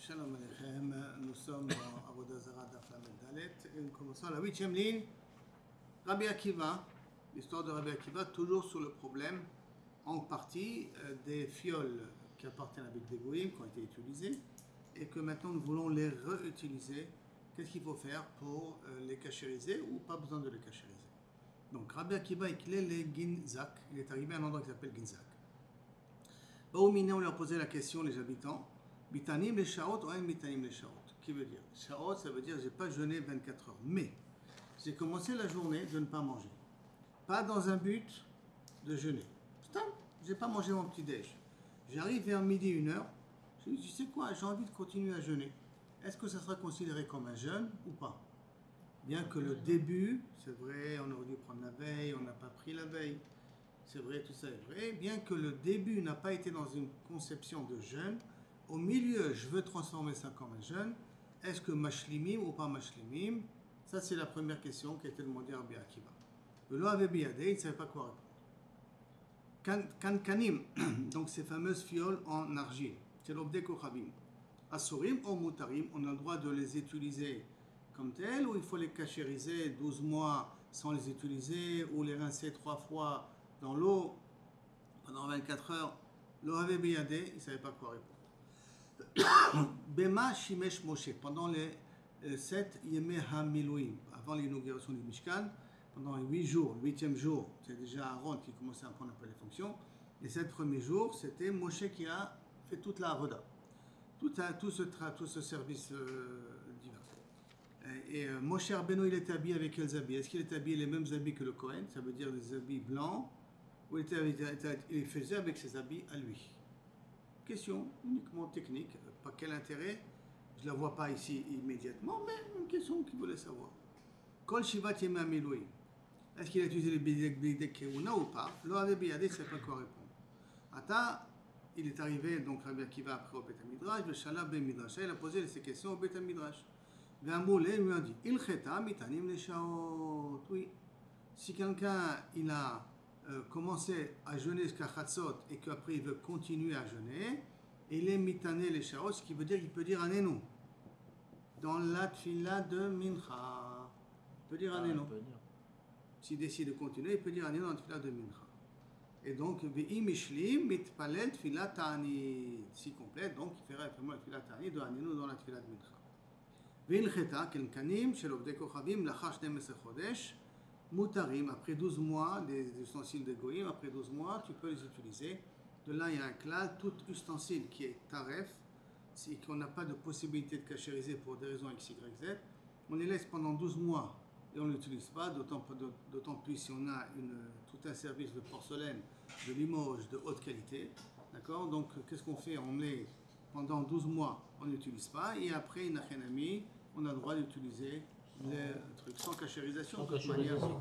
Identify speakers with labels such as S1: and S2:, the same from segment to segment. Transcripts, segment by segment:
S1: Shalom Aleichem, nous sommes dans Avodah Zarah Daf Lamed Dalet et nous commençons la 8e ligne. Rabbi Akiva, l'histoire de Rabbi Akiva, toujours sur le problème en partie des fioles qui appartiennent à Big Degoïm, qui ont été utilisées et que maintenant nous voulons les réutiliser. Qu'est-ce qu'il faut faire pour les cachériser ou pas besoin de les cachériser? Donc Rabbi Akiva il est les Ginzak, il est arrivé à un endroit qui s'appelle Ginzak. Baoumine, on lui a posé la question, les habitants. Bitanim les shaot ou un bitanim les shaot. Qui veut dire shaot, ça veut dire j'ai pas jeûné 24 heures. Mais j'ai commencé la journée de ne pas manger. Pas dans un but de jeûner. Putain, j'ai pas mangé mon petit déj. J'arrive vers midi, 1h. Je me dis, tu sais quoi, j'ai envie de continuer à jeûner. Est-ce que ça sera considéré comme un jeûne ou pas? Bien que le début, c'est vrai, on aurait dû prendre la veille, on n'a pas pris la veille. C'est vrai, tout ça est vrai. Bien que le début n'a pas été dans une conception de jeûne, au milieu, je veux transformer ça comme un jeûne. Est-ce que mashlimim ou pas mashlimim? Ça, c'est la première question qui a été demandée à Rabbi Akiva. Le lo avait biadé, il ne savait pas quoi répondre. Kankanim, donc ces fameuses fioles en argile, c'est l'obdé kochavim. Asurim ou mutarim, on a le droit de les utiliser comme telles, ou il faut les cachériser 12 mois sans les utiliser, ou les rincer 3 fois dans l'eau pendant 24 heures. Lo avait biadé, il ne savait pas quoi répondre. Bema Shimesh Moshe, pendant les 7 Yemei HaMilouim, avant l'inauguration du Mishkan, pendant les 8 jours, le 8e jour, c'est déjà Aaron qui commençait à prendre un peu les fonctions. Les 7 premiers jours, c'était Moshe qui a fait toute la Avoda, tout ce service divin. Et Moshe Rabbeinu, il était habillé avec quels habits? Est-ce qu'il était habillé les mêmes habits que le Kohen? Ça veut dire des habits blancs, ou il faisait avec ses habits à lui? Question uniquement technique, pas quel intérêt, je ne la vois pas ici immédiatement, mais une question qu'il voulait savoir. Kol Shivat Yemei HaMilouim, est-ce qu'il a utilisé les Bidek Keuna ou pas? Lo avait biadé, il ne sait pas quoi répondre. Ata, il est arrivé, donc Rabbi Akiva après au Beth HaMidrash, Veshala Ben Midrash, il a posé ces questions au Beth HaMidrash. Ve'amoulé, il lui a dit, Il cheta mitanim les shaot. Oui, si quelqu'un il a commencer à jeûner jusqu'à Chatzot et qu'après il veut continuer à jeûner, il est mitané les shaot, ce qui veut dire qu'il peut dire Anenu. Dans la tfila de Mincha. Il peut dire Anenu. S'il décide de continuer, il peut dire Anenu dans la tfila de Mincha. Et donc, Ve'i Mishlim, mitpalel tfila ta'anit. Si complète, donc il fera vraiment la tfila ta'anit de Anenu dans la tfila de Mincha. Ve'il cheta, kelkanim, shel ovdei kochavim, lachar 12 chodesh. Moutarim, après 12 mois, des ustensiles de Goïm, après 12 mois, tu peux les utiliser. De là, il y a un klal, tout ustensile qui est taref, c'est qu'on n'a pas de possibilité de cachériser pour des raisons X, Y, Z, on les laisse pendant 12 mois et on ne l'utilise pas, d'autant plus si on a tout un service de porcelaine, de Limoges, de haute qualité. D'accord? Donc, qu'est-ce qu'on fait? On les pendant 12 mois, on n'utilise pas, et après, Inachenami, on a le droit d'utiliser les trucs sans cachérisation.
S2: Sans cachérisation.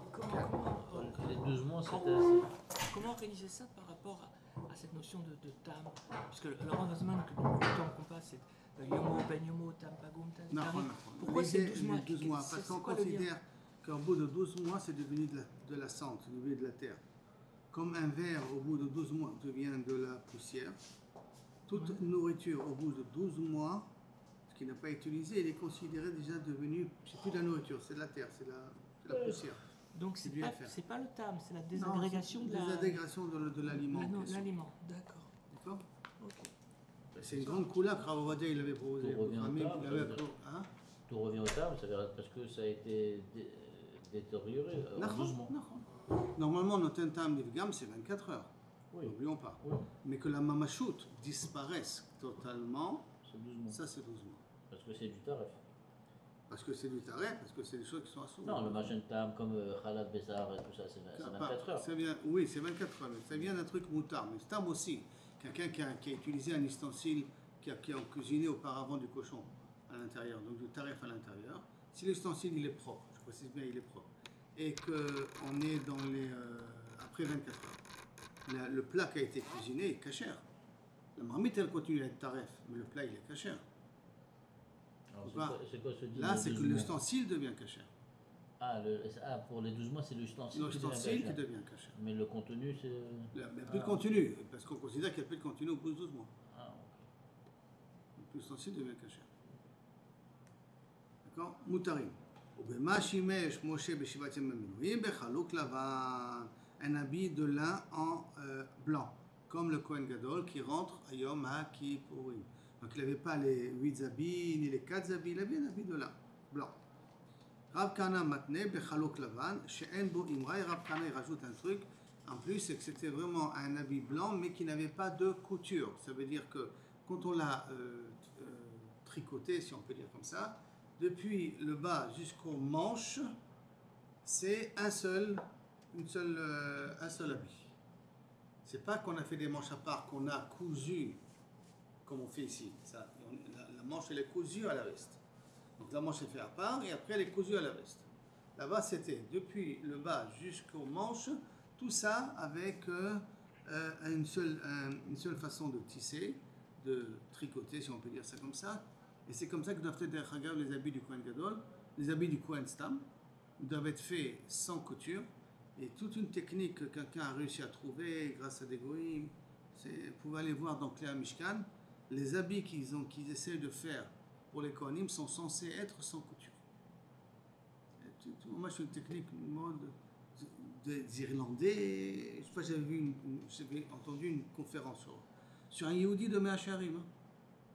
S2: Les 12 mois, c'était
S3: assez. Comment organiser ça par rapport à cette notion de tam? Puisque le Ravazman, que le temps qu'on passe, c'est Yomo, Ben Yomo, Tam, Pagoum, Tam.
S1: Non.
S3: Pourquoi c'est 12 mois?
S1: 12 mois parce qu'on considère qu'au bout de 12 mois, c'est devenu de la cendre, c'est devenu de la terre. Comme un verre, au bout de 12 mois, devient de la poussière. Toute nourriture, au bout de 12 mois, qui n'a pas été utilisé, il est considéré déjà devenu, c'est plus de la nourriture, c'est de la terre, c'est la poussière.
S3: Donc c'est pas le tam, c'est la désagrégation
S1: de l'aliment.
S3: L'aliment, d'accord.
S1: D'accord.
S3: Ok.
S1: C'est une grande couleur que Rav Ovadia il avait proposé.
S2: Tout revient au tam, parce que ça a été détérioré.
S1: Normalement, notre tam d'Ivgam, c'est 24 heures. Oui. N'oublions pas. Oui. Mais que la mamachout disparaisse totalement, ça c'est 12 mois.
S2: Parce que c'est du taref.
S1: Parce que c'est du taref, parce que c'est des choses qui sont assoumies.
S2: Non, le machin tam comme Khalad Bessar et tout ça, c'est 24 heures.
S1: Oui, c'est 24 heures, mais ça vient d'un truc moutard. Mais tam aussi, quelqu'un qui a utilisé un ustensile qui a cuisiné auparavant du cochon à l'intérieur, donc du taref à l'intérieur, si l'ustensile il est propre, je précise bien il est propre, et qu'on est dans les après 24 heures, le plat qui a été cuisiné est cachère. La marmite elle continue à être taref, mais le plat il est cachère.
S2: C'est quoi ce dit?
S1: Là, c'est que l'ustensile devient cachère.
S2: Pour les 12 mois, c'est l'ustensile
S1: qui devient cachère.
S2: Mais le contenu, c'est...
S1: Il n'y a plus de contenu, parce qu'on considère qu'il n'y a plus de contenu au bout de 12 mois.
S2: Ah, ok.
S1: l'ustensile devient caché. D'accord? Moutarim. ובמה שימש משה בשבעת ימי מילואים בחלוק לבן, un habit de lin en blanc, comme le Kohen Gadol qui rentre à Yom HaKippurim. Donc il n'avait pas les 8 habits ni les 4 habits, il avait un habit de lin blanc. Rav Kana matne bechalok lavan, she'en bo imra, et Rav Kana il rajoute un truc en plus, c'est que c'était vraiment un habit blanc mais qui n'avait pas de couture. Ça veut dire que quand on l'a tricoté, si on peut dire comme ça, depuis le bas jusqu'au manche, c'est un seul habit. C'est pas qu'on a fait des manches à part, qu'on a cousu, comme on fait ici. Ça, la manche, elle est cousue à la veste. Donc la manche est faite à part et après elle est cousue à la veste. Là-bas, c'était depuis le bas jusqu'au manche, tout ça avec une seule façon de tisser, de tricoter, si on peut dire ça comme ça. Et c'est comme ça que doivent être les habits du Kohen Gadol, les habits du Kohen Stam, doivent être faits sans couture. Et toute une technique que quelqu'un a réussi à trouver grâce à des goïms, vous pouvez aller voir dans Kléa Mishkan, les habits qu'ils essaient de faire pour les Kohanim sont censés être sans couture. Moi, c'est une technique mode des Irlandais. Je crois que j'avais entendu une conférence sur un Yehudi de Mea Shearim.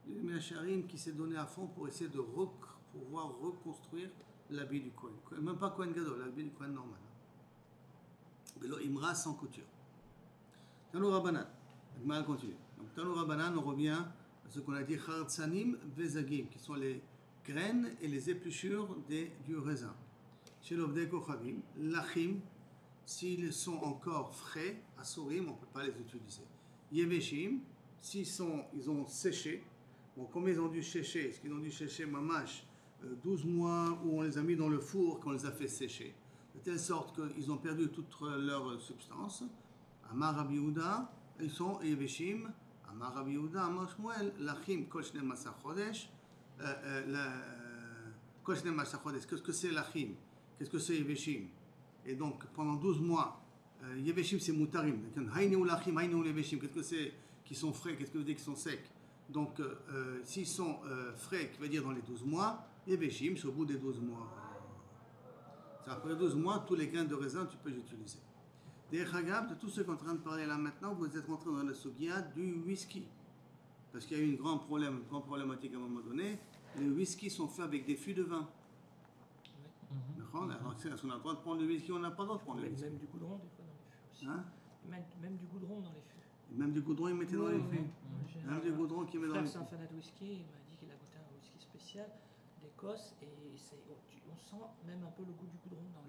S1: Mea Shearim qui s'est donné à fond pour essayer de pouvoir reconstruire l'habit du Kohen. Même pas Kohen Gadol, l'habit du Kohen normal. Velo Imra sans couture. Tanou Rabbanan. Mal continue. Donc Tanou Rabbanan, on revient à ce qu'on a dit Chartsanim Vezagim, qui sont les graines et les épluchures du raisin. Chez l'Ovdei Kochavim, Lachim, s'ils sont encore frais, Asurim, on ne peut pas les utiliser. Yeveshim, ils ont séché. Bon, comme ils ont dû sécher, est-ce qu'ils ont dû sécher mamash 12 mois où on les a mis dans le four, qu'on les a fait sécher, de telle sorte qu'ils ont perdu toute leur substance. Amar Rabbi Yehuda, ils sont Yeveshim. Amar Rabbi Yehuda, Amar Shmuel, Lachim Kol Shnei Masar Chodesh. Kol Shnei Masar Chodesh. Qu'est-ce que c'est Lachim? Qu'est-ce que c'est Yeveshim? Et donc pendant 12 mois, Yeveshim c'est Mutarim. Haïnou Lachim, Haïnou Yeveshim. Qu'est-ce que c'est qui sont frais? Qu'est-ce que veut dire qu'ils sont secs? Donc, s'ils sont frais, qui veut dire dans les 12 mois, Yeveshim, c'est au bout des 12 mois. C'est après 12 mois, tous les grains de raisin, tu peux les utiliser. Des Chagab, de tout ce qu'on est en train de parler là maintenant, vous êtes rentré dans la sugia du whisky. Parce qu'il y a eu une grande problématique à un moment donné. Les whiskies sont faits avec des fûts de vin. D'accord. Alors, est-ce qu'on a le droit de prendre le whisky ou on n'a pas le droit de prendre le whisky?
S3: Même du goudron, des fois, dans les fûts aussi.
S1: Hein?
S3: Même du goudron dans les fûts.
S1: Même du goudron, ils mettaient dans les fûts. Même du goudron qu'ils mettent dans les fûts.
S3: C'est un fanat de whisky, il m'a dit qu'il a goûté un whisky spécial d'Écosse et on sent même un peu le goût du goudron dans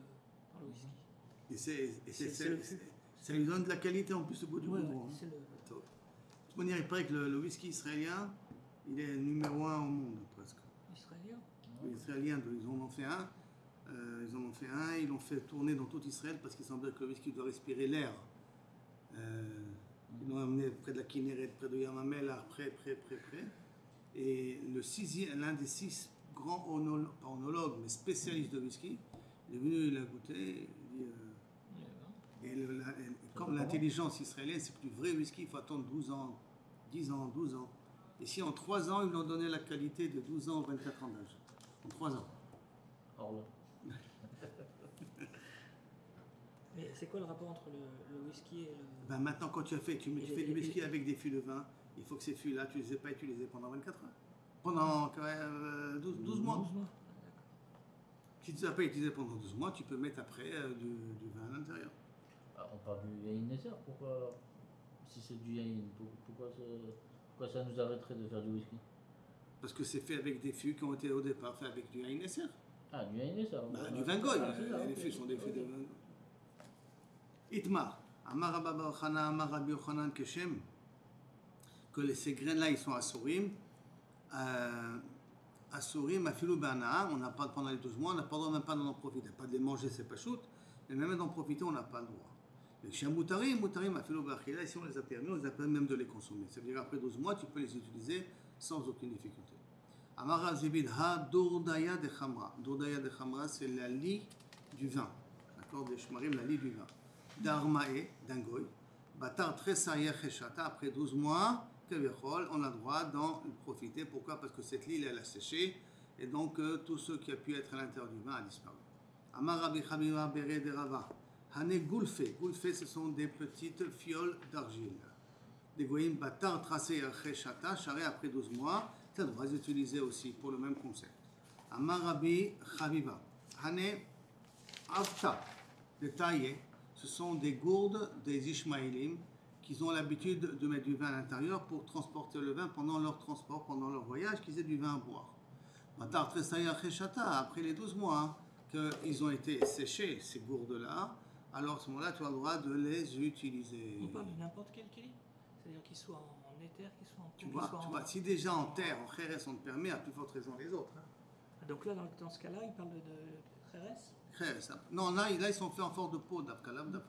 S3: le whisky.
S1: Et ça lui donne de la qualité en plus, le goût du goudron.
S3: C'est le...
S1: De toute manière, il paraît que le whisky israélien, il est numéro 1 au monde presque.
S3: Israélien?
S1: Les Israéliens, ils en ont fait un. Ils l'ont fait tourner dans tout Israël parce qu'il semblait que le whisky doit respirer l'air. Ils l'ont amené près de la Kinneret, près de Yamamela, près. Et l'un des 6 grands onologues, mais spécialistes de whisky, il est venu, il a goûté, il dit, comme l'intelligence israélienne, c'est que du vrai whisky, il faut attendre 12 ans, 10 ans, 12 ans. Et si en 3 ans, ils lui ont donné la qualité de 12 ans ou 24 ans d'âge. En 3 ans.
S2: Or là.
S3: Mais c'est quoi le rapport entre le whisky et le...
S1: Ben maintenant, quand tu fais du whisky avec des fûts de vin, il faut que ces fûts-là, tu ne les aies pas utilisés pendant 24 heures. Pendant 12 mois. Si tu ne les as pas utilisés pendant 12 mois, tu peux mettre après du vin à l'intérieur.
S2: Ah, on parle du Yain Nesser, pourquoi, si c'est du Yain, pourquoi ça nous arrêterait de faire du whisky? Parce
S1: que c'est fait avec des fûts qui ont été au départ faits avec du Yain Nesser.
S2: Ah, du Yain Nesser.
S1: Du vin goy. Les fûts sont des fûts de vin goy. Itmar, Amar Abba Bar Chana, Amar Rabbi Yochanan Keshem, que ces graines-là, ils sont assurim. Assurim, afilou b'ana'a, on n'a pas pendant les 12 mois, on n'a pas le droit même pas d'en profiter. Pas de les manger, c'est pas shoot, mais même d'en profiter, on n'a pas le droit. Mais chez Moutarim, afilou b'achila, si on les a permis même de les consommer. Ça veut dire qu'après 12 mois, tu peux les utiliser sans aucune difficulté. Amar Zibid, ha dourdaya de chamra. Dourdaya de chamra, c'est la lie du vin. D'accord, des shmarim, la lie du vin. D'armae, d'un goy, batar tresaya cheshata, après 12 mois, on a le droit d'en profiter. Pourquoi? Parce que cette île, elle a séché, et donc tout ce qui a pu être à l'intérieur du vin a disparu. Amar Rabbi Chaviva Bere de Rava. Hane Goulfe. Goulfe, ce sont des petites fioles d'argile. Des goïm batar tracé après chata, charré après 12 mois. Ça doit être utilisé aussi pour le même concept. Amar Rabbi Chaviva. Hane Avta. Détaillé. Ce sont des gourdes des Ishmaélim qui ont l'habitude de mettre du vin à l'intérieur pour transporter le vin pendant leur transport, pendant leur voyage, qu'ils aient du vin à boire. Après les 12 mois qu'ils ont été séchés, ces gourdes-là, alors à ce moment-là, tu as le droit de les utiliser.
S3: On parle de n'importe quel kéli, c'est-à-dire qu'ils soient en éther, qu'ils soient en
S1: tu vois, si déjà en terre, en khéres, on te permet, à plus forte raison les autres.
S3: Donc là, dans ce cas-là, il parle de khéres.
S1: Non, là, ils sont faits en forme de peau, d'Abkalab.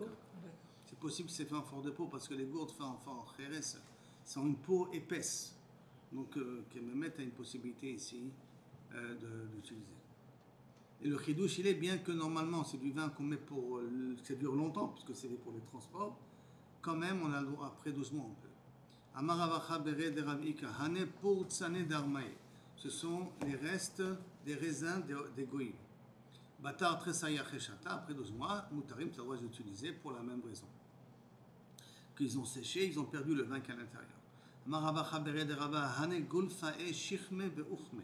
S1: C'est possible que c'est fait en forme de peau parce que les gourdes faites en forme de khéres sont une peau épaisse. Donc, qui me mettent à une possibilité ici d'utiliser. Et le chidouche, il est bien que normalement, c'est du vin qu'on met pour que ça dure longtemps, puisque c'est pour les transports. Quand même, on a le droit, après 12 mois, on peut. Amaravacha bere de Ravika, hane pour tsane d'armaï. Ce sont les restes des raisins des goïms. Batar tresaya cheshata, après 12 mois, moutarim, ça doit l'utiliser pour la même raison. Qu'ils ont séché, ils ont perdu le vin qu'à l'intérieur. Amaravacha bere de Rava, hane gulfae shichme beuchme.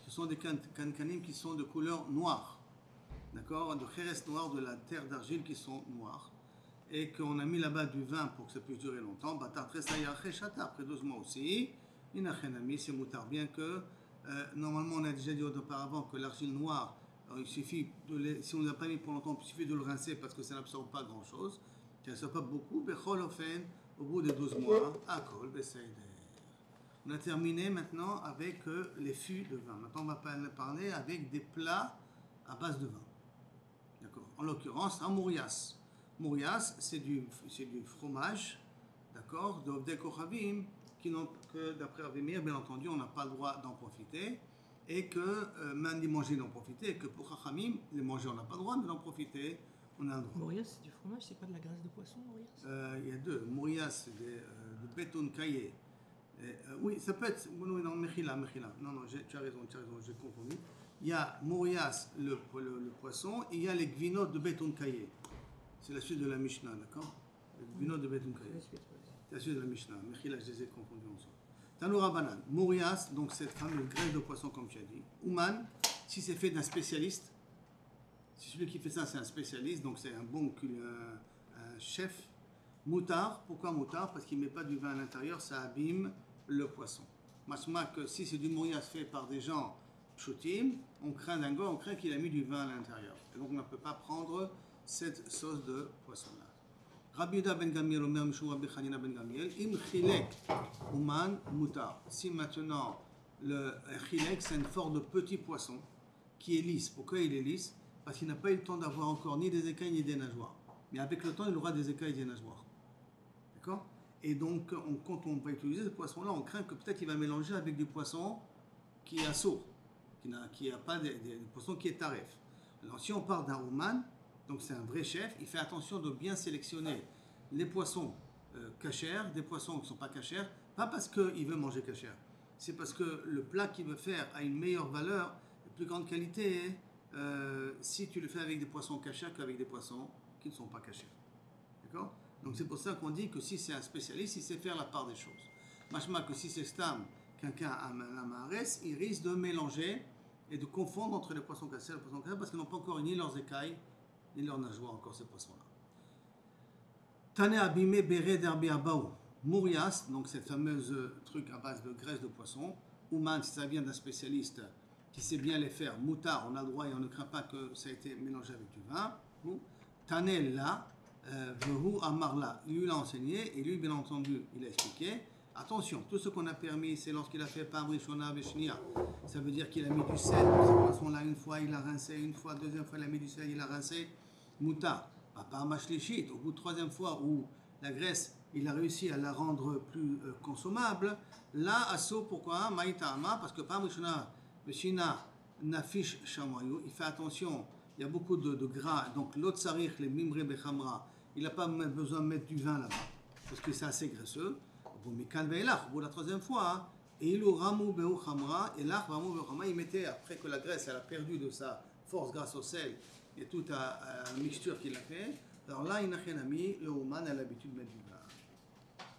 S1: Ce sont des cancanim qui sont de couleur noire, d'accord, de khéres noires de la terre d'argile qui sont noires, et qu'on a mis là-bas du vin pour que ça puisse durer longtemps. Batar tresaya cheshata, après 12 mois aussi. Inachenami, c'est moutar, bien que normalement on a déjà dit auparavant que l'argile noire, il suffit si on ne l'a pas mis pour longtemps, il suffit de le rincer parce que ça n'absorbe pas grand-chose, ça n'absorbe pas beaucoup. Au bout de 12 mois, akol beseider. On a terminé maintenant avec les fûts de vin. Maintenant, on va parler avec des plats à base de vin. D'accord. En l'occurrence, un mourias. Mourias, c'est du fromage, d'accord, d'Ovdei Kochavim, que d'après Avimir, bien entendu, on n'a pas le droit d'en profiter, et que même d'y manger, d'en profiter, et que pour Chachamim, les manger, on n'a pas le droit, mais d'en profiter, on a le droit.
S3: Mourias, c'est du fromage, c'est pas de la graisse de poisson, Mourias?
S1: Il y a deux. Mourias, c'est du béton caillé. Oui, ça peut être. Non, Mechila. Non, tu as raison, j'ai confondu. Il y a Mourias, le poisson, et il y a les gvinotes de béton caillé. C'est la suite de la Mishnah, d'accord? Les gvinotes de béton caillé. C'est la suite de la Mishnah. Mechila, je les ai confondus ensemble. Tanoura Banan. Mourias, donc cette fameuse graisse de poisson, comme tu as dit. Ouman, si c'est fait d'un spécialiste, si celui qui fait ça, c'est un spécialiste, donc c'est un bon un chef. Moutar, pourquoi moutar? Parce qu'il ne met pas du vin à l'intérieur, ça abîme le poisson. Masma que si c'est du mourias fait par des gens pshutim, on craint qu'il a mis du vin à l'intérieur. Et donc on ne peut pas prendre cette sauce de poisson-là. Rabbi Yehuda ben Gamiel, Omer Mishum Rabbi Chanina ben Gamiel, im chilek uman moutar. Si maintenant le chilek, c'est une forme de petit poisson qui est lisse. Pourquoi il est lisse? Parce qu'il n'a pas eu le temps d'avoir encore ni des écailles ni des nageoires. Mais avec le temps, il aura des écailles et des nageoires. D'accord? Et donc, quand on va utiliser ce poisson-là, on craint que peut-être il va mélanger avec du poisson qui est assourd, qui n'a pas des poissons qui est taref. Alors, si on parle d'un Ouman, donc c'est un vrai chef, il fait attention de bien sélectionner les poissons cachers, des poissons qui ne sont pas cachers, pas parce qu'il veut manger cachère, c'est parce que le plat qu'il veut faire a une meilleure valeur, de plus grande qualité, si tu le fais avec des poissons cachers qu'avec des poissons qui ne sont pas cachers. D'accord? Donc c'est pour ça qu'on dit que si c'est un spécialiste, il sait faire la part des choses. Machma que si c'est stam, quelqu'un a un mares, il risque de mélanger et de confondre entre les poissons cachers et les poissons cachers parce qu'ils n'ont pas encore ni leurs écailles, ni leurs nageoires encore ces poissons-là. Tane abimé béré derbi abaou. Mourias, donc cette fameuse truc à base de graisse de poisson. Ouman, si ça vient d'un spécialiste qui sait bien les faire. Moutar, on a le droit et on ne craint pas que ça ait été mélangé avec du vin. Tane là. Vehu Amarla, lui l'a enseigné et lui, bien entendu, il a expliqué. Attention, tout ce qu'on a permis, c'est lorsqu'il a fait Pam Rishona Veshnia. Ça veut dire qu'il a mis du sel dans cette poisson-là une fois, il a rincé une fois, deuxième fois, il a mis du sel, il a rincé. Mouta, Papa Mashlishit, au bout de troisième fois où la graisse, il a réussi à la rendre plus consommable. Là, Asso, pourquoi? Maïtama, parce que Pam Rishona Veshina Nafish Shamoyou, il fait attention. Il y a beaucoup de gras, donc l'autre sarich, les mimre bechamra, il n'a pas besoin de mettre du vin là-bas, parce que c'est assez graisseux. Au bout de la troisième fois, et il ramou beou khamra, et là, ramou beou khamra, il mettait, après que la graisse elle a perdu de sa force grâce au sel et toute la mixture qu'il a fait, alors là, il n'a rien mis, le Oman a l'habitude de mettre du vin.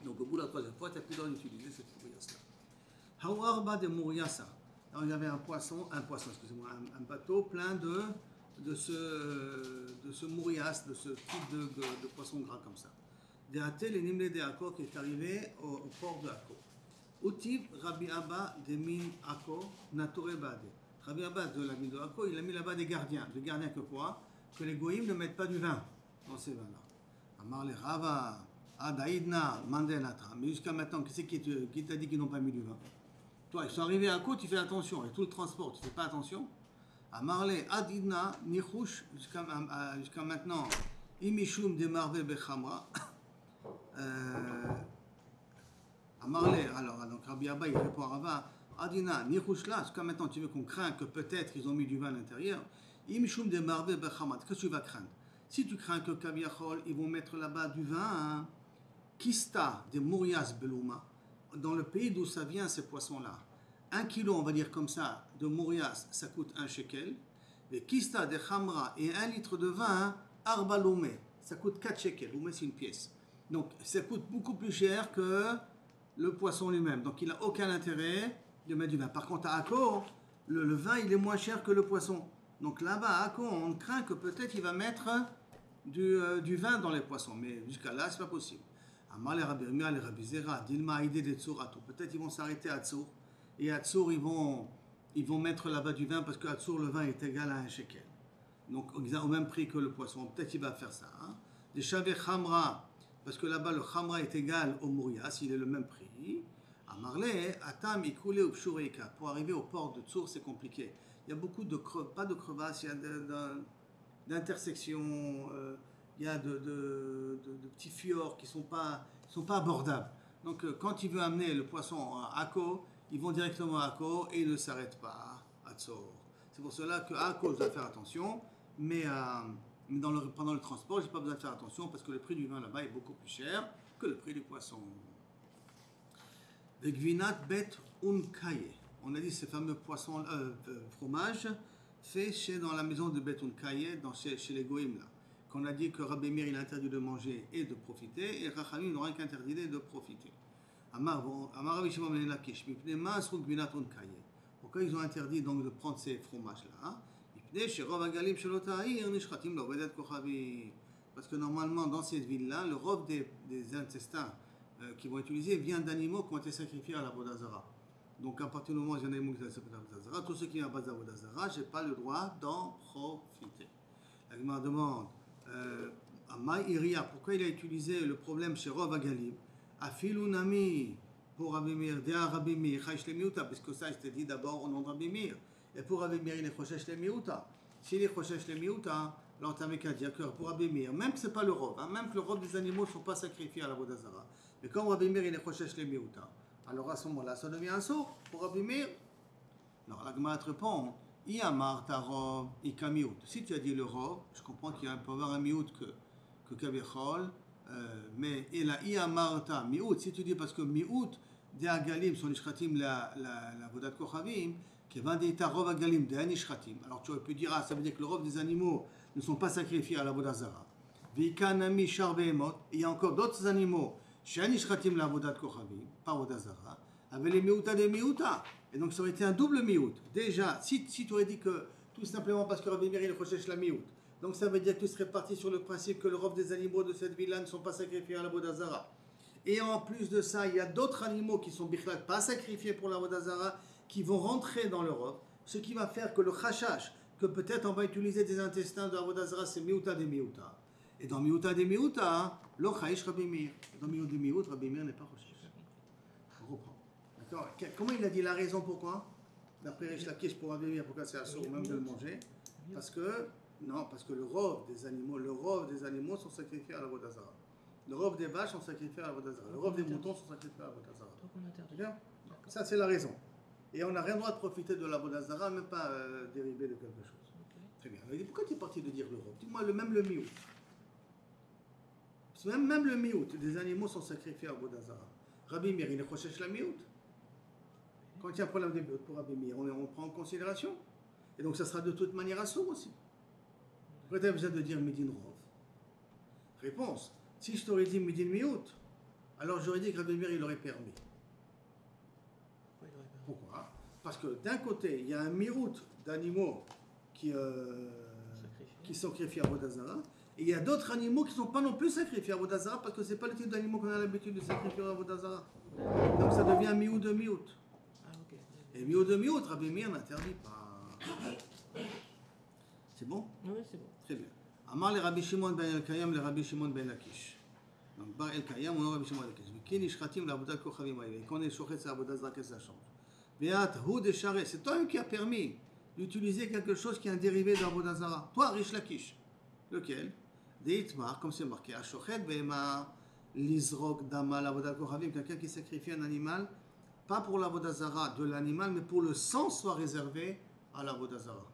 S1: Donc au bout de la troisième fois, tu n'as plus le droit d'utiliser cette mourias-là. Hawarba de mouriasa. Alors il y avait un bateau plein de ce mourias, de ce type de poisson gras comme ça. Dehatel et Nimle de Akko qui est arrivé au port de Akko. Utib Rabbi Abba de Min Akko Natore Bade. Rabbi Abba de la ville de Akko, il a mis là-bas des gardiens. Des gardiens que quoi? Que les goïms ne mettent pas du vin dans ces vins-là. Amar le Rava, Adaïdna, Mandenatra. Mais jusqu'à maintenant, qui c'est qui t'a dit qu'ils n'ont pas mis du vin? Toi, ils sont arrivés à Akko, tu fais attention. Et tout le transport, tu ne fais pas attention. Amarle Adidna, Nichouch, jusqu'à maintenant, Imishum de Marve Bechamra. Amarle, alors Rabbi Abba il répond à Rava, Adina, Nichouchla, jusqu'à maintenant tu veux qu'on craint que peut-être ils ont mis du vin à l'intérieur. Imishum de Marve Bechamra, qu'est-ce que tu vas craindre? Si tu crains que Kaviachol, ils vont mettre là-bas du vin, hein, Kista de Mourias Belouma, dans le pays d'où ça vient ces poissons-là. 1 kilo, on va dire comme ça, de Mourias, ça coûte 1 shekel. Et Kista de Khamra et 1 litre de vin, Arba Loumé, ça coûte 4 shekels. Loumé, c'est une pièce. Donc, ça coûte beaucoup plus cher que le poisson lui-même. Donc, il n'a aucun intérêt de mettre du vin. Par contre, à Akko, le vin, il est moins cher que le poisson. Donc, là-bas, à Akko, on craint que peut-être il va mettre du vin dans les poissons. Mais jusqu'à là, ce n'est pas possible. Amar les Rabbi Irmia, les Rabbi Zera, Dilma Aïdé de Tsourato. Peut-être ils vont s'arrêter à Tsour. Et à Tsour, ils vont mettre là-bas du vin parce qu'à Tsour, le vin est égal à 1 shekel. Donc, au même prix que le poisson. Peut-être il va faire ça. Hein. Des Shavé Khamra, parce que là-bas, le Khamra est égal au Mourias, il est le même prix. Amarle, Atam, Ikoulé, Upshureika. Pour arriver au port de Tsour, c'est compliqué. Il y a beaucoup de pas de crevasses, il y a d'intersections, il y a de petits fjords qui ne sont pas abordables. Donc, quand il veut amener le poisson à Akko, ils vont directement à Akko et ils ne s'arrêtent pas à Tsour. C'est pour cela qu'à Akko, je dois faire attention, mais pendant le transport, je n'ai pas besoin de faire attention parce que le prix du vin là-bas est beaucoup plus cher que le prix du poisson. Le Gvinat Bet Unkaye. On a dit ces fameux poissons, fromage fait dans la maison de Bet Unkaye, chez les Goïms là. Qu'on a dit que Rabbi Meir il a interdit de manger et de profiter, et Rachamim n'aura qu'interdit de profiter. Pourquoi ils ont interdit donc de prendre ces fromages-là? Parce que normalement, dans cette ville-là, le rove des intestins qui vont utiliser vient d'animaux qui ont été sacrifiés à la Vodazara. Donc, à partir du moment où il y a un animal qui a été sacrifié à la Vodazara, tous ceux qui n'ont pas de la Vodazara, je n'ai pas le droit d'en profiter. La Gemara demande à Maïria, pourquoi il a utilisé le problème chez Rov Agalib, à Filunami, pour Rabbi Meir, Dea Rabbi Meir, Chayesh le Miuta, parce que ça, je t'ai dit d'abord au nom de Rabbi Meir. Et pour Rabbi Meir, il est Chayesh le Miuta. S'il est Chayesh le Miuta, alors tu n'avais qu'à dire que pour Rabbi Meir, même que ce n'est pas le Rov, hein, même que le Rov des animaux ne sont pas sacrifiés à la Vodazara. Mais comme Rabbi Meir, il est Chayesh le Miuta, alors à ce moment-là, ça devient un sourd pour Rabbi Meir. Alors la Gemara te répond, Iyamar ta Rov, Ika Miut. Si tu as dit le Rov, je comprends qu'il peut y avoir un Miut que Kavichol, mais et la Iyamar ta Miut, si tu dis parce que Miut, des Agalim sont Nishratim la Vodat Kochavim, qui va dire ta Rov Agalim des Nishratim. Alors tu aurais pu dire, ah, ça veut dire que le Rov des animaux ne sont pas sacrifiés à la Vodazara. Vikanami Sharbehemot, il y a encore d'autres animaux, chez Nishratim la Vodat Kochavim, pas Vodazara, avec les Miuta des Miuta. Et donc ça aurait été un double Miut. Déjà, si tu aurais dit que tout simplement parce que Rabbi Meir il recherche la Miut, donc ça veut dire que tu serais parti sur le principe que le Rov des animaux de cette ville-là ne sont pas sacrifiés à la Vodazara. Et en plus de ça, il y a d'autres animaux qui sont bichlat pas sacrifiés pour la Vodazara, qui vont rentrer dans le Rov, ce qui va faire que le Chachash, que peut-être on va utiliser des intestins de la Vodazara, c'est Miuta des Miuta. Et dans Miuta des Miuta, le Chayish Rabbi Meir. Dans Miuta des Miuta, Rabbi Meir n'est pas recherché. On reprend. D'accord. Comment il a dit la raison pourquoi? D'après Rish Lakish pour Rabbi Meir, pourquoi c'est assourd même de le manger? Parce que le rov des animaux sont sacrifiés à la Vodazara. Le rov des vaches sont sacrifiés à la Vodazara. Le rov des moutons sont sacrifiés à la Vodazara. D'accord. Ça c'est la raison. Et on n'a rien le droit de profiter de la Vodazara, même pas dériver de quelque chose. Très bien. Il dit, pourquoi tu es parti de dire le rov? Dis-moi même le miout. Même le miout, des animaux sont sacrifiés à la Vodazara. Rabbi Meir, il est Choshesh la Miout. Quand il y a un problème de Miout pour Rabbi Meir, on prend en considération. Et donc ça sera de toute manière assourd aussi. Pourquoi tu as besoin de dire Medin Rov? Réponse. Si je t'aurais dit Medin Miout, alors j'aurais dit que Rabbi Meir, il aurait permis. Pourquoi? Parce que d'un côté, il y a un Miout d'animaux qui sacrifient à Vodazara, et il y a d'autres animaux qui ne sont pas non plus sacrifiés à Vodazara parce que ce n'est pas le type d'animaux qu'on a l'habitude de sacrifier à Vodazara. Donc ça devient Miout de Miout. Et Miout de Miout, Rabbi Meir n'interdit pas. C'est bon?
S3: Oui, c'est bon.
S1: Très bien. Amar le Rabbi Shimon ben El-Kayam, le Rabbi Shimon ben Lakish. Donc, Bar El-Kayam, on a Rabbi Shimon ben Lakish. Qui nishratim la Avodat Kochavim aïe. Et quand on est chochet, c'est la Vodazara, qu'est-ce que ça change? Beat, Houd et Charé. C'est toi qui as permis d'utiliser quelque chose qui est un dérivé de la Vodazara. Toi, Rish Lakish. Lequel? Deitmar, comme c'est marqué. Ashochet, Bema, Lizrok, Dama, la Avodat Kochavim. Quelqu'un qui sacrifie un animal, pas pour la Vodazara de l'animal, mais pour le sang soit réservé à la Vodazara.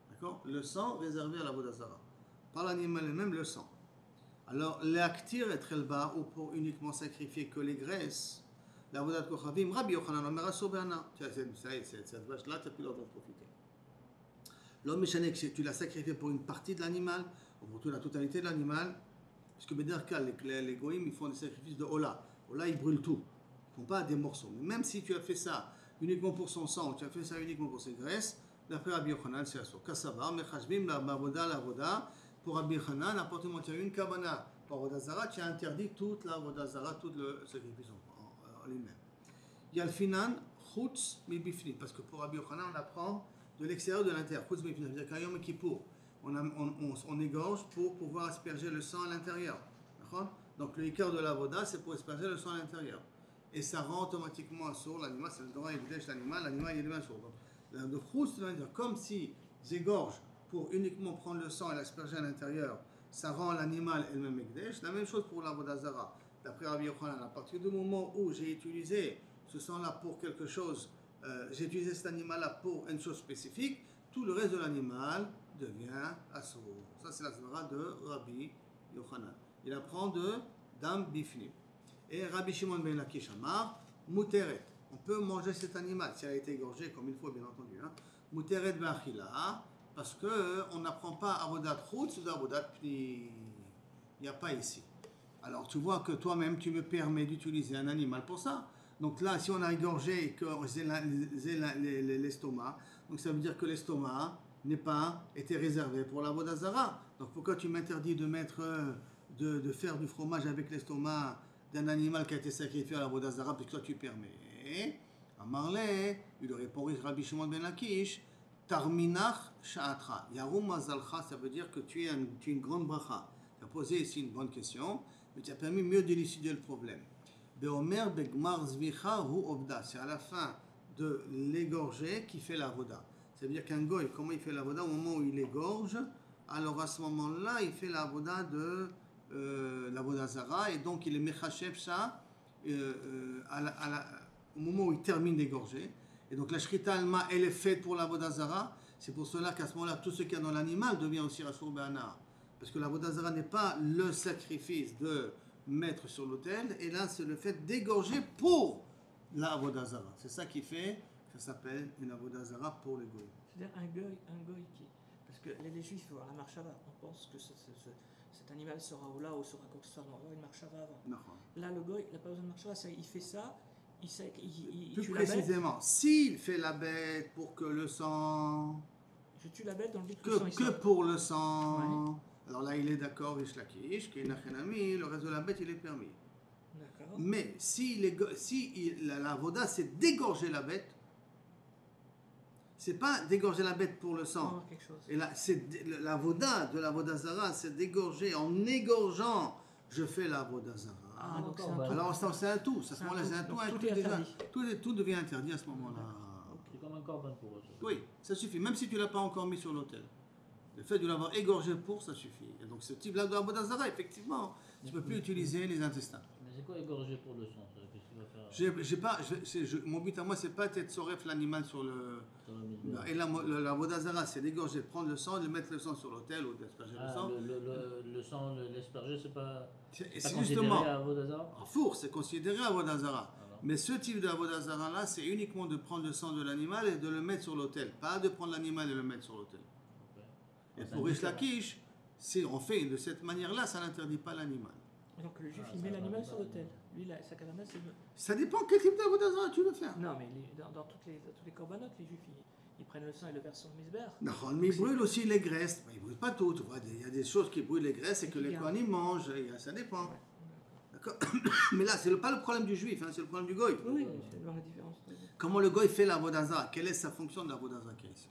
S1: D'accord? Le sang réservé à la Vodazara. Pas l'animal lui-même, le sang. Alors, l'actir et trelba, ou pour uniquement sacrifier que les graisses, la Avodat Kochavim, Rabbi Yochanan, Omer Asobana. Cette vache-là, tu n'as plus le droit d'en profiter. L'homme méchané, que tu l'as sacrifié pour une partie de l'animal, ou pour toute la totalité de l'animal, parce que Bederka, les goïms, ils font des sacrifices de Ola. Ola, ils brûlent tout. Ils ne font pas des morceaux. Mais même si tu as fait ça uniquement pour son sang, ou tu as fait ça uniquement pour ses graisses, d'après Rabbi Yochanan, c'est assourd. Kassava, Mechashbim, la Avoda. Pour Rabbi Yochanan, à partir du moment où tu as une kabana par Vodazara, tu as interdit toute la Vodazara, tout le sacrifice en lui-même. Il y a le finan, chutz mi bifni, parce que pour Rabbi Yochanan, on apprend de l'extérieur de l'intérieur. Chutz mi bifni, c'est-à-dire qu'à Yom Kippour, on égorge pour pouvoir asperger le sang à l'intérieur. Donc le hikar de la voda, c'est pour asperger le sang à l'intérieur. Et ça rend automatiquement assourd l'animal, c'est le droit il dèche l'animal il devient assourd. Donc le chutz, c'est-à-dire comme si j'égorge pour uniquement prendre le sang et l'asperger à l'intérieur, ça rend l'animal elle-même ekdesh. La même chose pour la vodazara. D'après Rabbi Yochanan, à partir du moment où j'ai utilisé ce sang-là pour quelque chose, j'ai utilisé cet animal-là pour une chose spécifique, tout le reste de l'animal devient assourd. Ça, c'est la zvara de Rabbi Yochanan. Il apprend de Dam Bifnim. Et Rabbi Shimon ben Lakish Amar, Muteret. On peut manger cet animal, si elle a été égorgée comme il faut, bien entendu. Muteret Bachila. Parce qu'on n'apprend pas Avodat Chutz ou Avodat Pni. Il n'y a pas ici. Alors tu vois que toi-même tu me permets d'utiliser un animal pour ça. Donc là, si on a égorgé et que c'est l'estomac, donc ça veut dire que l'estomac n'est pas été réservé pour la Vodazara. Donc pourquoi tu m'interdis de mettre, de faire du fromage avec l'estomac d'un animal qui a été sacrifié à la Vodazara, puisque toi tu permets? À Marley, il répond Rabbi Shimon ben Lakish. Tarminach sha'atra. Yarum mazalcha, ça veut dire que tu es une grande bracha. Tu as posé ici une bonne question, mais tu as permis mieux d'élucider le problème. Beomer begmar zvicha hu obda. C'est à la fin de l'égorger qui fait la voda. Ça veut dire qu'un goy, comment il fait la voda au moment où il égorge? Alors à ce moment-là, il fait la voda de la voda zara, et donc il est mechashev ça au moment où il termine d'égorger. Et donc la shrita alma, elle est faite pour la vodazara. C'est pour cela qu'à ce moment-là, tout ce qu'il y a dans l'animal devient aussi rassour be'ana. Parce que la vodazara n'est pas le sacrifice de mettre sur l'autel, et là c'est le fait d'égorger pour la vodazara. C'est ça qui fait, ça s'appelle une vodazara pour les goy.
S3: C'est-à-dire un goy qui... Parce que les juifs, à la marchava, on pense que cet animal sera au là ou sera quoi que ce soit, on va avoir une marchava avant.
S1: Non.
S3: Là, le goy, il n'a pas besoin de marchava, il fait ça. Il
S1: plus précisément, s'il fait la bête pour que le sang...
S3: Je tue la bête dans le but que le sang...
S1: Que pour le sang... Ouais. Alors là, il est d'accord, Rish Lakish, qui est Nachenami, le reste de la bête, il est permis.
S3: D'accord.
S1: Mais la voda, c'est d'égorger la bête, c'est pas d'égorger la bête pour le sang.
S3: Quelque chose.
S1: Et là, la voda de la vodazara, c'est d'égorger. En égorgeant, je fais la vodazara.
S3: Ah, donc
S1: alors c'est un tout. À ce moment-là, c'est un tout. Tout devient interdit à ce moment-là.
S2: C'est comme un corban pour eux.
S1: Oui, ça suffit. Même si tu ne l'as pas encore mis sur l'autel. Le fait de l'avoir égorgé pour, ça suffit. Et donc ce type-là de la vodazara, effectivement, tu ne peux plus utiliser les intestins.
S2: Mais c'est quoi égorger pour le sang? Qu'est-ce qu'il va faire?
S1: Mon but à moi, c'est pas d'être soref l'animal sur le... Et la vodazara, c'est d'égorger, prendre le sang, de mettre le sang sur l'autel ou d'asperger le sang.
S2: Le sang, l'asperger, c'est pas
S1: c'est
S2: considéré
S1: justement,
S2: à vodazara?
S1: en four, c'est considéré à vodazara. Mais ce type d'Avodah Zarah là, c'est uniquement de prendre le sang de l'animal et de le mettre sur l'autel. Pas de prendre l'animal et le mettre sur l'autel. Et pour Rish Lakish, si on fait de cette manière-là, ça n'interdit pas l'animal.
S3: Donc le juif, il met l'animal sur l'autel. Lui, sa kavana, c'est...
S1: Ça dépend quel type d'Avodah Zarah tu veux faire.
S3: Non, mais dans tous les corbanotes, les juifs, ils prennent le sang et le versent sur le misber.
S1: Non, mais ils brûlent aussi les graisses. Ils ne brûlent pas tout. Tu vois. Il y a des choses qui brûlent les graisses et que les Kohanim mangent. Ça dépend. D'accord. Mais là, ce n'est pas le problème du juif, hein, c'est le problème du goy.
S3: Oui, c'est dans la différence.
S1: Comment le goy fait l'Avodah Zarah? Quelle est sa fonction de l'Avodah Zarah qui est ici?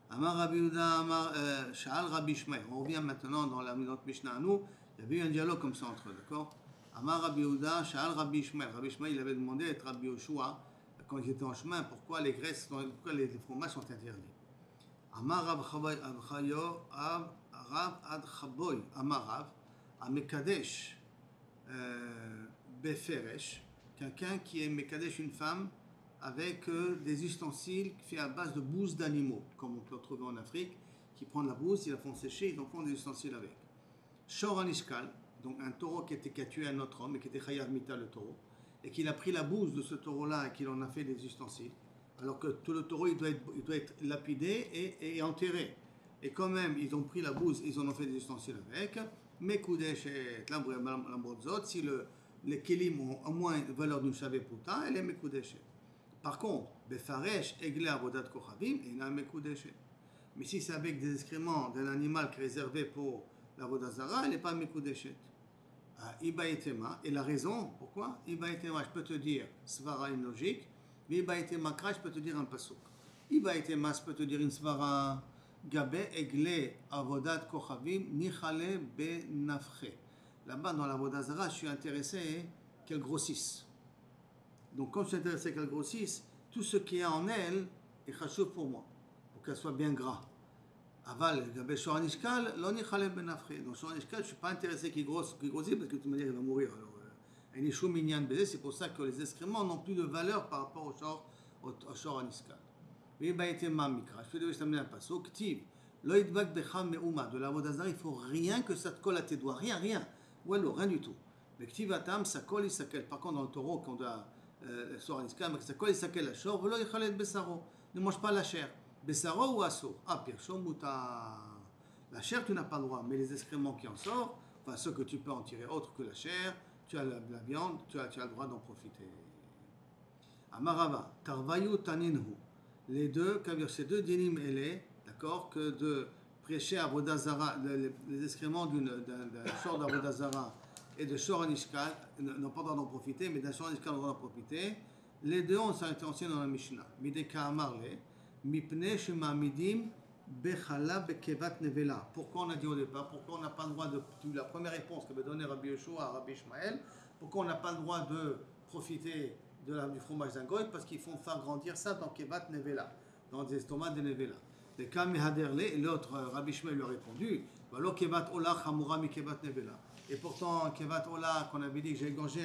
S1: Amar Rabbi Yehuda, Amar Sha'al Rabbi Ishmael. On revient maintenant dans la notre Mishnah à nous. Il y avait eu un dialogue comme ça entre eux, d'accord? Amar Rabbi Yehuda, Sha'al Rabbi Ishmael. Rabbi Ishmael, il avait demandé à être Rabbi Yoshua, quand ils étaient en chemin, pourquoi les graisses, pourquoi les fromages sont interdits. Amar Rav Adchaboy, Amar Rav, Amekadesh, Beferesh, quelqu'un qui est Mekadesh, une femme, avec des ustensiles faits à base de bouse d'animaux, comme on peut retrouver en Afrique, qui prennent la bouse, ils la font sécher, ils en font des ustensiles avec. Shor Anishkal, donc un taureau qui a tué un autre homme et qui était Chayav Mita le taureau, et qu'il a pris la bouse de ce taureau-là et qu'il en a fait des ustensiles, alors que tout le taureau il doit être lapidé et enterré. Et quand même, ils ont pris la bouse, ils en ont fait des ustensiles avec. Mekoudesh et Lambrozot, si les kelim ont au moins une valeur d'une shavé puta, elle est Mekoudesh. Par contre, Befaresh, Egle Avodat Kochavim, il n'a Mekoudesh. Mais si c'est avec des excréments d'un animal qui est réservé pour l'Avodah Zarah, elle n'est pas Mekoudesh. Iba et Tema, et la raison, pourquoi Iba et Tema, je peux te dire, Svara une logique, mais Iba et Tema, je peux te dire un pasuk. Iba et Tema, je peux te dire une Svara, Gabe Egle Avodat Kochavim, Nichale Benafche. Là-bas, dans l'Avodah Zarah, je suis intéressé qu'elle grossisse. Donc, quand je suis intéressé qu'elle grossisse, tout ce qu'il y a en elle est chachou pour moi, pour qu'elle soit bien gras. Aval, Gabe Shoranishkal, Loni Chale Benafre. Donc, Shoranishkal, je ne suis pas intéressé qu'il grossisse parce que de toute manière, il va mourir. Alors, c'est pour ça que les excréments n'ont plus de valeur par rapport au Shoranishkal. Oui, bah, était ma mikra. Je vais t'amener un passo. Ktiv, Loïdbak Becham Meuma. De la Vodazar, il faut rien que ça te colle à tes doigts. Rien. Ou alors, rien du tout. Mais Ktiv Atam, ça colle, il s'accelle. Par contre, dans le taureau, quand on a Shoranishkal, ça colle, il s'accelle la chor. Velo Yichalet Bessaro. Ne mange pas la chair. Bessaro ou Asso? Ah, Pierre Chomuta. La chair, tu n'as pas le droit, mais les excréments qui en sortent, enfin ceux que tu peux en tirer autre que la chair, tu as la viande, tu as le droit d'en profiter. Amarava, Tarvayu Taninhu. Les deux, ces deux dinim elé, d'accord, que de prêcher à Vodazara, les excréments d'un shor d'Avodazara et de shor anishkal, n'ont pas le droit d'en profiter, mais d'un shor anishkal, on doit en profiter. Les deux, on s'est enseigné dans la Mishnah. Mideka Amarle. Mipne shemamidim bechala bekevat nevela. Pourquoi on a dit au départ? Pourquoi on n'a pas le droit de... La première réponse qu'avait donnée Rabbi Yoshua à Rabbi Ishmael, pourquoi on n'a pas le droit de profiter du fromage d'un goy? Parce qu'ils font faire grandir ça dans kevat nevela, dans des estomacs de nevela. Et quand Mehaderle, l'autre Rabbi Ishmael lui a répondu, Valo kevat ola chamura mi kevat nevela. Et pourtant, kevat ola, qu'on avait dit que j'ai égorgé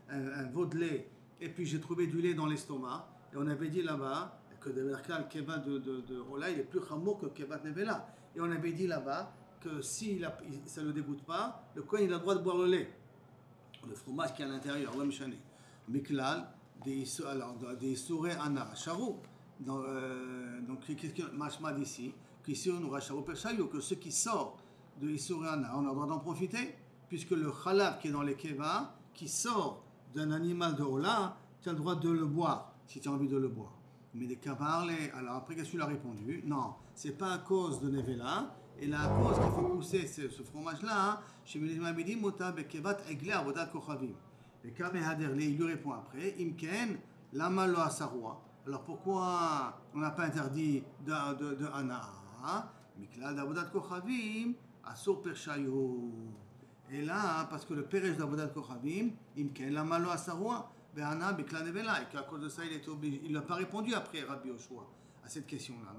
S1: un veau de lait, et puis j'ai trouvé du lait dans l'estomac, et on avait dit là-bas que le kevat de Rola, il est plus chamour que kevat nevela. Et on avait dit là-bas que si ça ne le dégoûte pas, le Kohen il a le droit de boire le lait, le fromage qui est à l'intérieur, le mishane. Miklal, des sourées ana, charou. Donc, qu'est-ce que Mashma d'ici? Qu'ici on aura charou perchayou, que ceux qui sortent de Isouré ana, on a le droit d'en profiter, puisque le khalav qui est dans les kevas, qui sort d'un animal de Rola, tu as le droit de le boire, si tu as envie de le boire. Mais des cabarles, alors après qu'est-ce que tu as répondu? Non, c'est pas à cause de Nevela, et là à cause qu'il faut pousser ce fromage-là, chez Mélimamidi, Mota, Bekevat, Egle, Avodat, Kochavim. Et Kamehaderle, il lui répond après, Imken, Lama lo Asarwa. Alors pourquoi on n'a pas interdit de Ana? Miklal d'Avodat Kochavim, Asur Perchayou. Et là, parce que le pérège d'Avodat Kochavim, Imken, Lama lo Asarwa. Et qu'à cause de ça, il était obligé. Il n'a pas répondu après Rabbi Yoshua à cette question-là.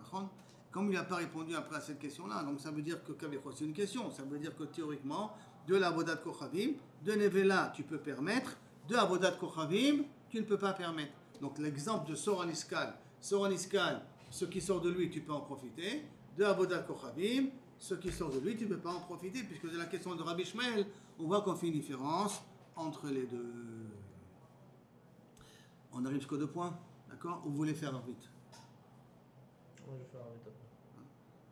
S1: Comme il n'a pas répondu après à cette question-là, donc ça veut dire que c'est une question. Ça veut dire que théoriquement, de l'Avodat Kochavim, de Nevela, tu peux permettre, de Avodat Kochavim, tu ne peux pas permettre. Donc l'exemple de Soraniskal, ce qui sort de lui, tu peux en profiter. De Avodat Kochavim, ce qui sort de lui, tu ne peux pas en profiter, puisque c'est la question de Rabbi Ishmael. On voit qu'on fait une différence entre les deux. On arrive jusqu'aux 2 points, d'accord? Ou vous voulez faire vite?
S2: Moi, je vais faire un étape.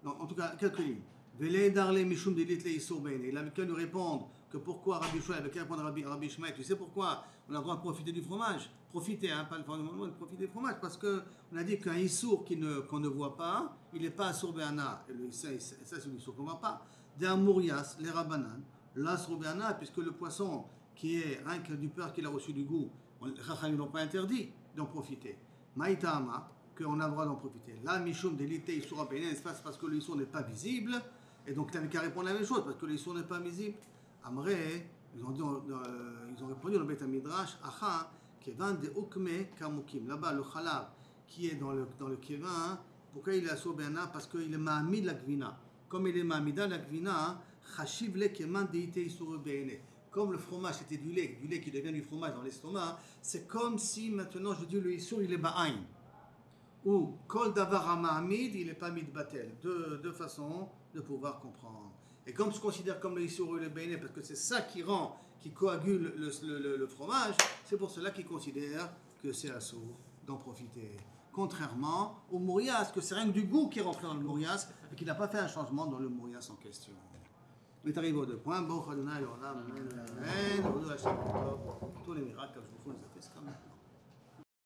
S1: Non, en tout cas, quelques lignes. Vele darle mishum delit le isur beine. Il avait qu'à nous répondre que pourquoi Rabbi Shmuel, avec qu'à répondre Rabbi Shmuel, tu sais pourquoi on a le droit de profiter du fromage? Profiter, hein, pas le fondement de profiter du fromage, parce qu'on a dit qu'un isur qu'on ne voit pas, il n'est pas asur be'ana. Et ça, c'est l'isur qu'on ne voit pas. D'un mourias, les rabanan, l'asur be'ana, puisque le poisson qui est rien que du peur qu'il a reçu du goût, les Chachamim n'ont pas interdit d'en profiter. Maïtama, qu'on a le droit d'en profiter. Là, Mishum d'élité, il sera bénin, c'est parce que l'issur n'est pas visible, et donc tu n'avais qu'à répondre la même chose, parce que l'issur n'est pas visible. Amré, ils ont répondu dans le Beth Midrash, Acha, Kevan de Ukme Kamukim. Là-bas, le Khalav, qui est dans le Kevan, pourquoi il est assour bénin? Parce qu'il est Mahamid la Gvina. Comme il est Mahamida la Gvina, Chachiv le Keman d'élité, il sera bénin. Comme le fromage c'était du lait qui devient du fromage dans l'estomac, c'est comme si maintenant je dis le issur il est ba'ain. Ou kol davar ma'amid, il n'est pas mitbatel. Deux façons de pouvoir comprendre. Et comme se considère comme le issur il est ba'ain, parce que c'est ça qui coagule le fromage, c'est pour cela qu'il considère que c'est assour d'en profiter. Contrairement au mourias, que c'est rien que du goût qui est rentré dans le mourias et qu'il n'a pas fait un changement dans le mourias en question. On est arrivé aux 2 points. Bon, Adonai, Olam, Amen, Amen. Tous les miracles, je vous fais, c'est quand même.